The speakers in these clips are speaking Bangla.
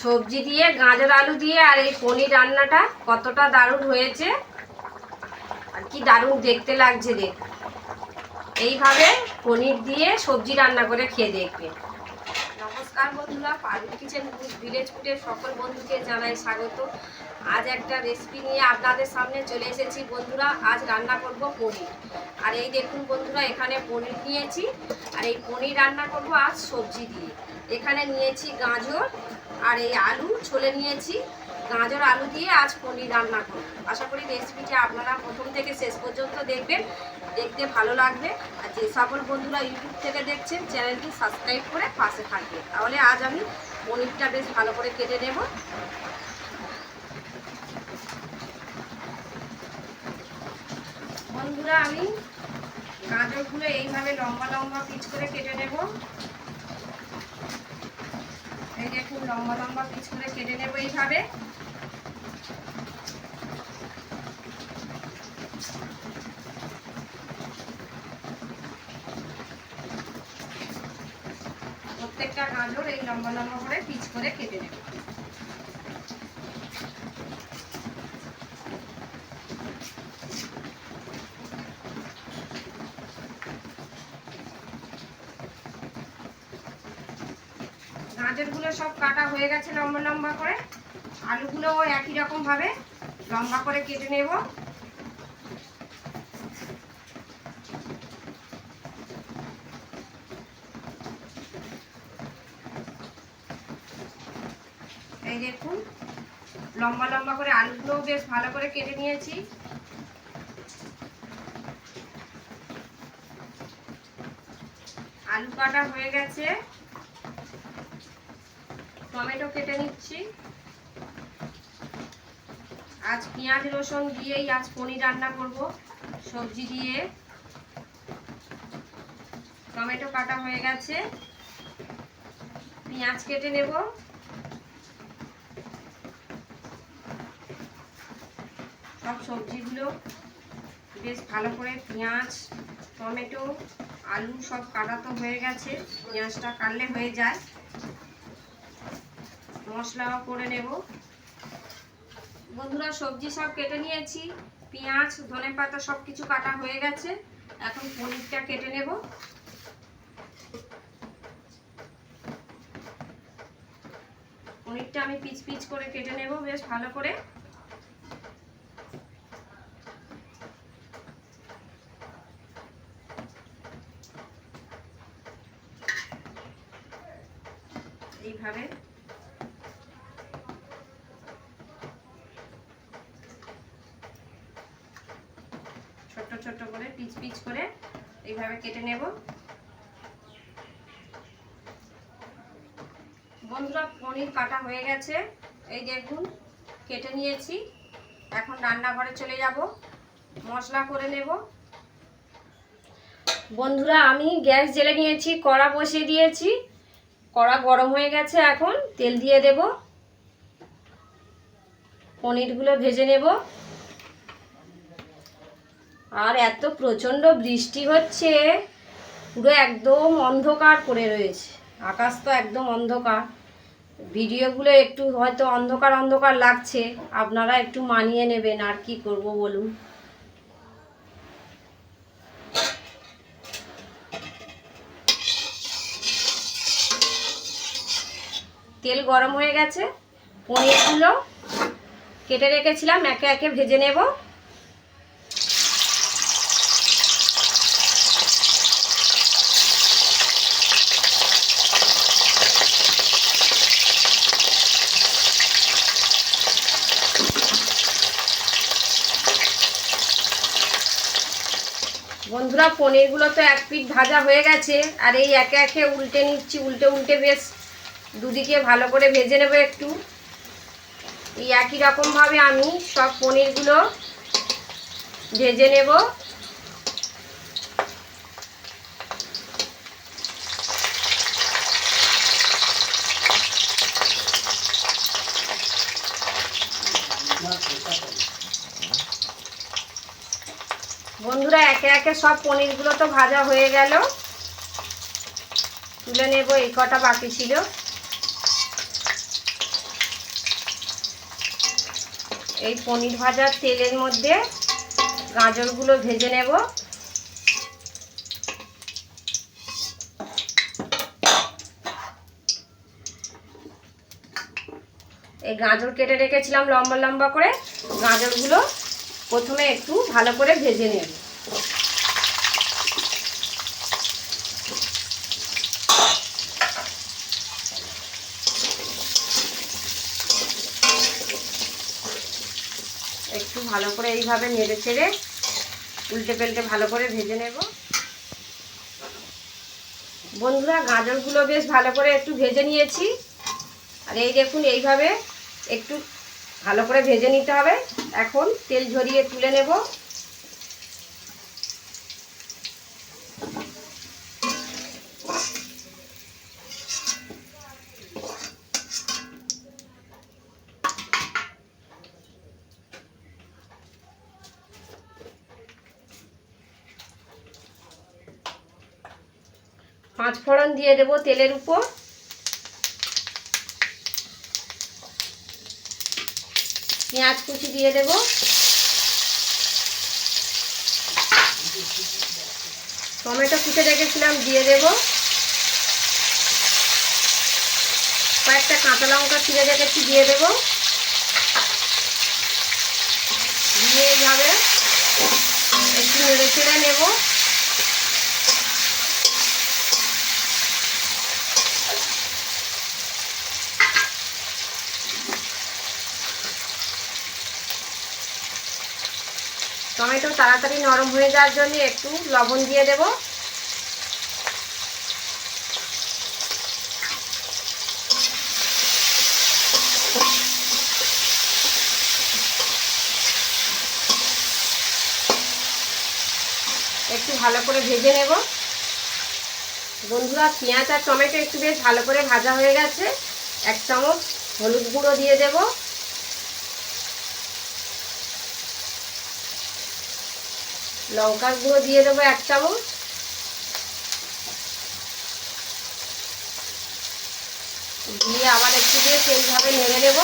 সবজি দিয়ে গাজর আলু দিয়ে আর এই পনির রান্নাটা কতটা দারুণ হয়েছে আর কি দারুণ দেখতে লাগছে দেখ। এইভাবে পনির দিয়ে সবজি রান্না করে খেয়ে দেখবে। নমস্কার বন্ধুরা, পারুল কিচেন ভিলেজ ফুডের সকল বন্ধুকে জানাই স্বাগত। আজ একটা রেসিপি নিয়ে আপনাদের সামনে চলে এসেছি বন্ধুরা। আজ রান্না করব পনির। আর এই দেখুন বন্ধুরা, এখানে পনির নিয়েছি আর এই পনির রান্না করব আজ সবজি দিয়ে। এখানে নিয়েছি গাজর আর এই আলু ছোলে নিয়েছি। গাজর আলু দিয়ে আজ পনির রান্না করব। আশা করি রেসিপিটা আপনারা প্রথম থেকে শেষ পর্যন্ত দেখবেন, দেখতে ভালো লাগবে। আর যে সকল বন্ধুরা ইউটিউব থেকে দেখছেন চ্যানেলটি সাবস্ক্রাইব করে পাশে থাকবে। তাহলে আজ আমি পনিরটা বেশ ভালো করে কেটে নেব। বন্ধুরা, আমি গাজরগুলো এইভাবে লম্বা লম্বা পিস করে কেটে নেব। এই দেখুন, লম্বা লম্বা পিস করে কেটে নেব এইভাবে। প্রত্যেকটা গাজর এই লম্বা লম্বা করে পিস করে কেটে নেব। গাজরগুলো সব কাটা হয়ে গেছে লম্বা লম্বা করে। আলুগুলোও একই রকম ভাবে লম্বা করে কেটে নেব। এই দেখুন, লম্বা লম্বা করে আলুগুলোও বেশ ভালো করে কেটে নিয়েছি। আলু কাটা হয়ে গেছে। টমেটো কেটে নিচ্ছি। আজ পেঁয়াজ রসুন দিয়েই আজ পনির রান্না করব সবজি দিয়ে। টমেটো কাটা হয়ে গেছে, পেঁয়াজ কেটে নেব। সব সবজিগুলো বেশ ভালো করে পেঁয়াজ টমেটো আলু সব কাটা তো হয়ে গেছে। পেঁয়াজটা কাটলে হয়ে যায়। মশলাও করে নেব। বন্ধুরা, সবজি সব কেটে নিয়েছি। পেঁয়াজ ধনেপাতা সব কিছু কাটা হয়ে গেছে। এখন পনিরটা কেটে নেব। পনিরটা আমি পিচ পিচ করে কেটে নেব বেশ ভালো করে। এইভাবে ছোট ছোট করে পিচ পিচ করে এইভাবে কেটে নেব। বন্ধুরা, পনির কাটা হয়ে গেছে। এই দেখুন, কেটে নিয়েছি। এখন রান্নাঘরে চলে যাব, মশলা করে নেব। বন্ধুরা, আমি গ্যাস জ্বেলে নিয়েছি, কড়া বসিয়ে দিয়েছি। কড়া গরম হয়ে গেছে। এখন তেল দিয়ে দেব। পনিরগুলো ভেজে নেব। আর এত প্রচণ্ড বৃষ্টি হচ্ছে, পুরো একদম অন্ধকার করে রয়েছে। আকাশ তো একদম অন্ধকার। ভিডিওগুলো একটু হয়তো অন্ধকার অন্ধকার লাগছে, আপনারা একটু মানিয়ে নেবেন। আর কি করব বলুন। তেল গরম হয়ে গেছে। পনিরগুলো কেটে রেখেছিলাম একে একে ভেজে নেব। বন্ধুরা, পনিরগুলো তো এক পিঠ ভাজা হয়ে গেছে। আর এই একে একে উল্টে নিচ্ছি। উল্টে উল্টে বেশ দুদিকে ভালো করে ভেজে নেব একটু। এই একই রকমভাবে আমি সব পনিরগুলো ভেজে নেব। বন্ধুরা, একে একে সব পনিরগুলো তো ভাজা হয়ে গেল। তুলে নেব। এই কটা বাকি ছিল। এই পনির ভাজার তেলের মধ্যে গাজরগুলো ভেজে নেব। এই গাজর কেটে রেখেছিলাম লম্বা লম্বা করে, গাজরগুলো প্রথমে একটু ভালো করে ভেজে নেব। একটু ভালো করে এইভাবে নেড়ে চেড়ে উল্টে পাল্টে ভালো করে ভেজে নেব। বন্ধুরা, গাজরগুলো বেশ ভালো করে একটু ভেজে নিয়েছি। আর এই দেখুন, এইভাবে একটু ভালো করে ভেজে নিতে হবে। এখন তেল ঝরিয়ে তুলে নেব। পাঁচ ফোড়ন দিয়ে দেব তেলের উপর। পেঁয়াজ কুচি দিয়ে দেব। টমেটো কুচে রেখেছিলাম দিয়ে দেব। কয়েকটা কাঁচা লঙ্কা ছিঁড়ে রেখেছি দিয়ে দেব। দিয়ে এইভাবে একটু নেড়ে চেড়ে নেব। টমেটো তাড়াতাড়ি নরম হয়ে যাওয়ার জন্য একটু লবণ দিয়ে দেব। একটু ভালো করে ভেজে নেব। বন্ধুরা, পেঁয়াজ আর টমেটো একটু বেশ ভালো করে ভাজা হয়ে গেছে। 1 চামচ হলুদ গুঁড়ো দিয়ে দেব। লঙ্কার গুঁড়ো দিয়ে দেবো 1 চামচ। দিয়ে আবার একটু দিয়ে সেইভাবে নেড়ে নেব।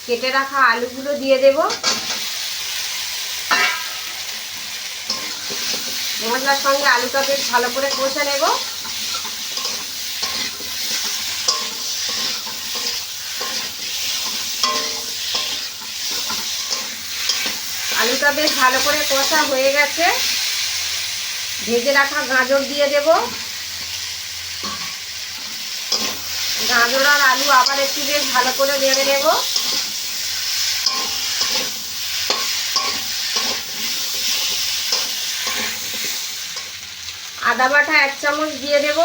কেটে রাখা আলুগুলো দিয়ে দেব। মশলার সঙ্গে আলুটা বেশ ভালো করে কষে নেব। আলুটা বেশ ভালো করে কষা হয়ে গেছে। ভেজে রাখা গাজর দিয়ে দেব। গাজর আর আলু আবার একটু বেশ ভালো করে নেড়ে নেব। আদা বাটা 1 চামচ দিয়ে দেব।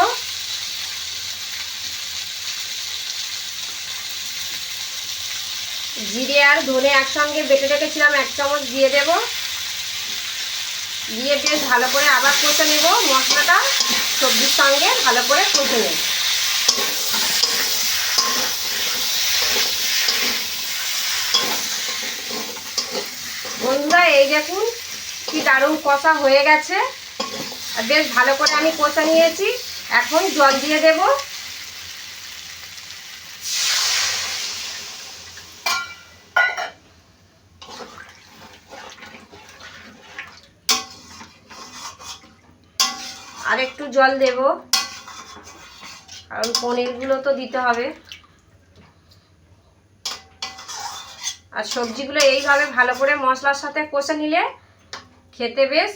জিরে আর ধনে একসঙ্গে বেটে রেখেছিলাম 1 চামচ দিয়ে দেব। দিয়ে বেশ ভালো করে আবার কষে নেব। মশলাটা সবজির সঙ্গে ভালো করে কষে নেব। বন্ধুরা, এই দেখুন কি দারুণ কষা হয়ে গেছে। আর বেশ ভালো করে আমি কষা নিয়েছি। এখন জল দিয়ে দেব। আর একটু জল দেব, কারণ পনিরগুলো তো দিতে হবে। আর সবজিগুলো এইভাবে ভালো করে মশলার সাথে কষে নিলে খেতে বেশ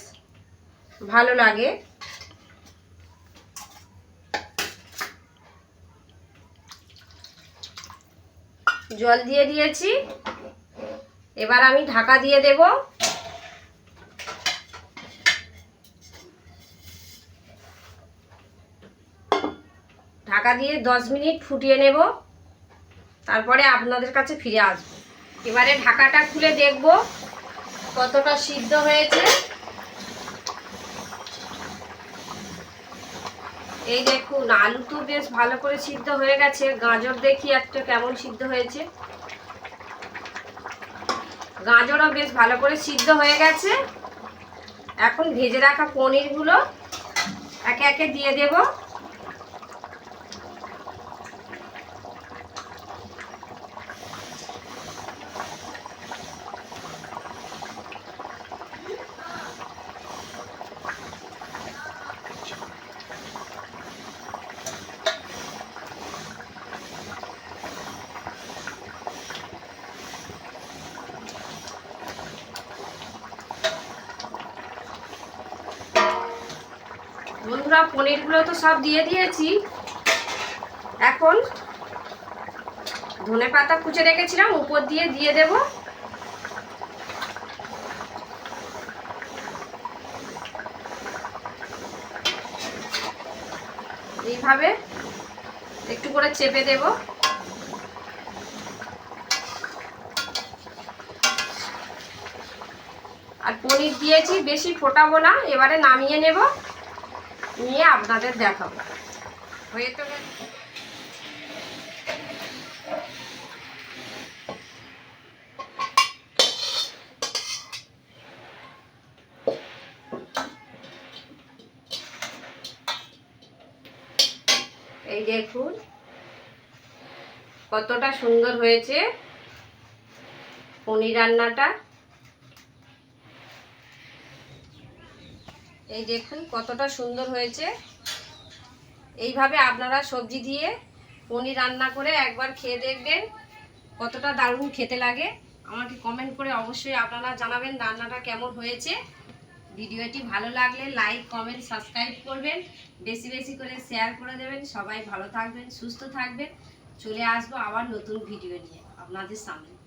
ভালো লাগে। জল দিয়ে দিয়েছি। এবার আমি ঢাকা দিয়ে দেব। ঢাকা দিয়ে 10 মিনিট ফুটিয়ে নেব। তারপরে আপনাদের কাছে ফিরে আসব। এবারে ঢাকাটা খুলে দেখব কতটা সিদ্ধ হয়েছে। এই দেখুন, আলু তো বেশ ভালো করে সিদ্ধ হয়ে গেছে। গাজর দেখি একটা কেমন সিদ্ধ হয়েছে। গাজরও বেশ ভালো করে সিদ্ধ হয়ে গেছে। এখন ভেজে রাখা পনিরগুলো একে একে দিয়ে দেব। বন্ধুরা, পনিরগুলো তো সব দিয়ে দিয়েছি। এখন ধনেপাতা কুচে রেখেছিলাম উপর দিয়ে দেব। এইভাবে একটু করে চেপে দেব। আর পনির দিয়েছি, বেশি ফোটাবো না, এবারে নামিয়ে নেব, নিয়ে আপনাদের দেখাবো। হয়ে তো এই দেখুন কতটা সুন্দর হয়েছে পনির রান্নাটা। এই দেখুন কতটা সুন্দর হয়েছে। এইভাবে আপনারা সবজি দিয়ে পনির রান্না করে একবার খেয়ে দেখবেন কতটা দারুণ খেতে লাগে। আমাকে কমেন্ট করে অবশ্যই আপনারা জানাবেন রান্নাটা কেমন হয়েছে। ভিডিওটি ভালো লাগলে লাইক, কমেন্ট, সাবস্ক্রাইব করবেন, বেশি বেশি করে শেয়ার করে দেবেন। সবাই ভালো থাকবেন, সুস্থ থাকবেন। চলে আসবো আবার নতুন ভিডিও নিয়ে আপনাদের সামনে।